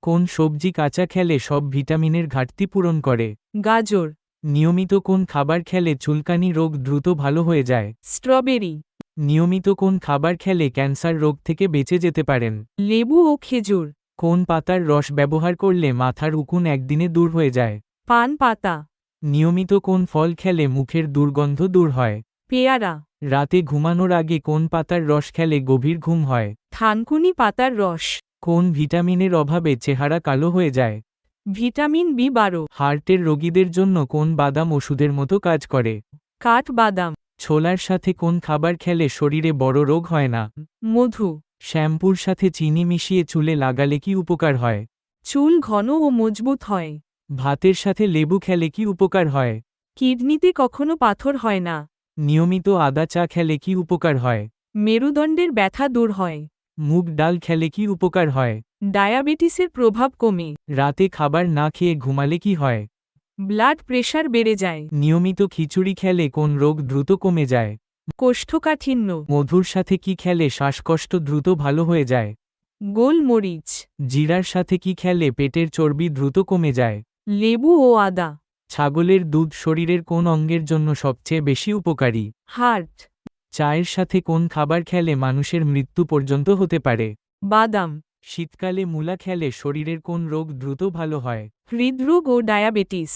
কোন সবজি কাঁচা খেলে সব ভিটামিনের ঘাটতি পূরণ করে? গাজর। নিয়মিত কোন খাবার খেলে চুলকানি রোগ দ্রুত ভালো হয়ে যায়? স্ট্রবেরি। নিয়মিত কোন খাবার খেলে ক্যান্সার রোগ থেকে বেঁচে যেতে পারেন? লেবু ও খেজুর। কোন পাতার রস ব্যবহার করলে মাথার উকুন একদিনে দূর হয়ে যায়? পান পাতা। নিয়মিত কোন ফল খেলে মুখের দুর্গন্ধ দূর হয়? পেয়ারা। রাতে ঘুমানোর আগে কোন পাতার রস খেলে গভীর ঘুম হয়? থানকুনি পাতার রস। কোন ভিটামিনের অভাবে চেহারা কালো হয়ে যায়? ভিটামিন বি12। হার্টের রোগীদের জন্য কোন বাদাম ওষুধের মতো কাজ করে? কাঠবাদাম। ছোলার সাথে কোন খাবার খেলে শরীরে বড় রোগ হয় না? মধু। শ্যাম্পুর সাথে চিনি মিশিয়ে চুলে লাগালে কি উপকার হয়? চুল ঘন ও মজবুত হয়। ভাতের সাথে লেবু খেলে কি উপকার হয়? কিডনিতে কখনো পাথর হয় না। নিয়মিত আদা চা খেলে কি উপকার হয়? মেরুদণ্ডের ব্যথা দূর হয়। মুগ ডাল খেলে কি উপকার হয়? ডায়াবেটিসের প্রভাব কমে। রাতে খাবার না খেয়ে ঘুমালে কি হয়? ব্লাড প্রেশার বেড়ে যায়। নিয়মিত খিচুড়ি খেলে কোন রোগ দ্রুত কমে যায়? কোষ্ঠকাঠিন্য। মধুর সাথে কি খেলে শ্বাসকষ্ট দ্রুত ভালো হয়ে যায়? গোলমরিচ। জিরার সাথে কি খেলে পেটের চর্বি দ্রুত কমে যায়? লেবু ও আদা। ছাগলের দুধ শরীরের কোন অঙ্গের জন্য সবচেয়ে বেশি উপকারী? হার্ট। চায়ের সাথে কোন খাবার খেলে মানুষের মৃত্যু পর্যন্ত হতে পারে? বাদাম। শীতকালে মূলা খেলে শরীরের কোন রোগ দ্রুত ভালো হয়? হৃদরোগ ও ডায়াবেটিস।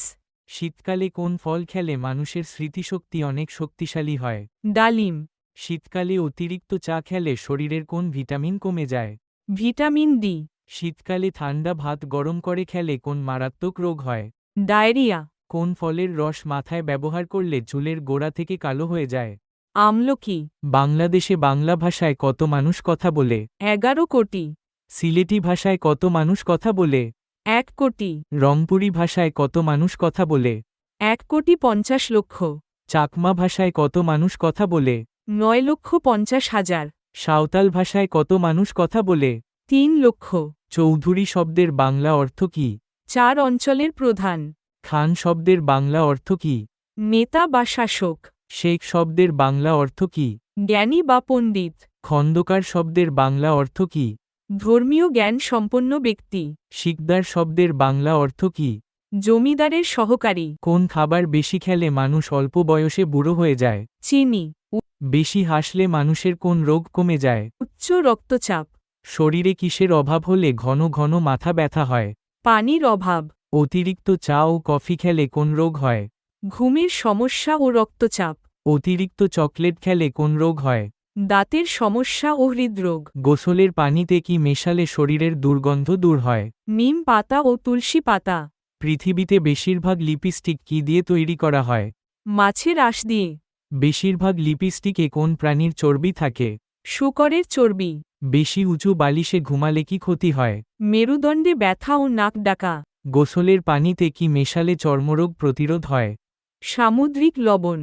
শীতকালে কোন ফল খেলে মানুষের স্মৃতিশক্তি অনেক শক্তিশালী হয়? ডালিম। শীতকালে অতিরিক্ত চা খেলে শরীরের কোন ভিটামিন কমে যায়? Vitamin D. শীতকালে ঠান্ডা ভাত গরম করে খেলে কোন মারাত্মক রোগ হয়? ডায়রিয়া। কোন ফলের রস মাথায় ব্যবহার করলে চুলের গোড়া থেকে কালো হয়ে যায়? আমলকি। বাংলাদেশে বাংলা ভাষায় কত মানুষ কথা বলে? 11 কোটি। সিলেটি ভাষায় কত মানুষ কথা বলে? 1 কোটি। রংপুরি ভাষায় কত মানুষ কথা বলে? 1,50,00,000। চাকমা ভাষায় কত মানুষ কথা বলে? 9,50,000। সাঁওতাল ভাষায় কত মানুষ কথা বলে? 3 লক্ষ। চৌধুরী শব্দের বাংলা অর্থ কি? 4 অঞ্চলের প্রধান। খান শব্দের বাংলা অর্থ কি? নেতা বা শাসক। শেখ শব্দের বাংলা অর্থ কি? জ্ঞানী বা পণ্ডিত। খন্দকার শব্দের বাংলা অর্থ কি? ধর্মীয় জ্ঞান সম্পন্ন ব্যক্তি। শিকদার শব্দের বাংলা অর্থ কি? জমিদারের সহকারী। কোন খাবার বেশি খেলে মানুষ অল্প বয়সে বুড়ো হয়ে যায়? চিনি। বেশি হাসলে মানুষের কোন রোগ কমে যায়? উচ্চ রক্তচাপ। শরীরে কিসের অভাব হলে ঘন ঘন মাথা ব্যথা হয়? পানির অভাব। অতিরিক্ত চা ও কফি খেলে কোন রোগ হয়? ঘুমের সমস্যা ও রক্তচাপ। অতিরিক্ত চকলেট খেলে কোন রোগ হয়? দাঁতের সমস্যা ও হৃদরোগ। গোসলের পানিতে কি মেশালে শরীরের দুর্গন্ধ দূর হয়? নিম পাতা ও তুলসী পাতা। পৃথিবীতে বেশিরভাগ লিপস্টিক কি দিয়ে তৈরি করা হয়? মাছের আঁশ দিয়ে। বেশিরভাগ লিপস্টিকে কোন প্রাণীর চর্বি থাকে? শূকরের চর্বি। বেশি উঁচু বালিশে ঘুমালে কি ক্ষতি হয়? মেরুদণ্ডে ব্যথা ও নাক ডাকা। গোসলের পানিতে কি মেশালে চর্মরোগ প্রতিরোধ হয়? সামুদ্রিক লবণ।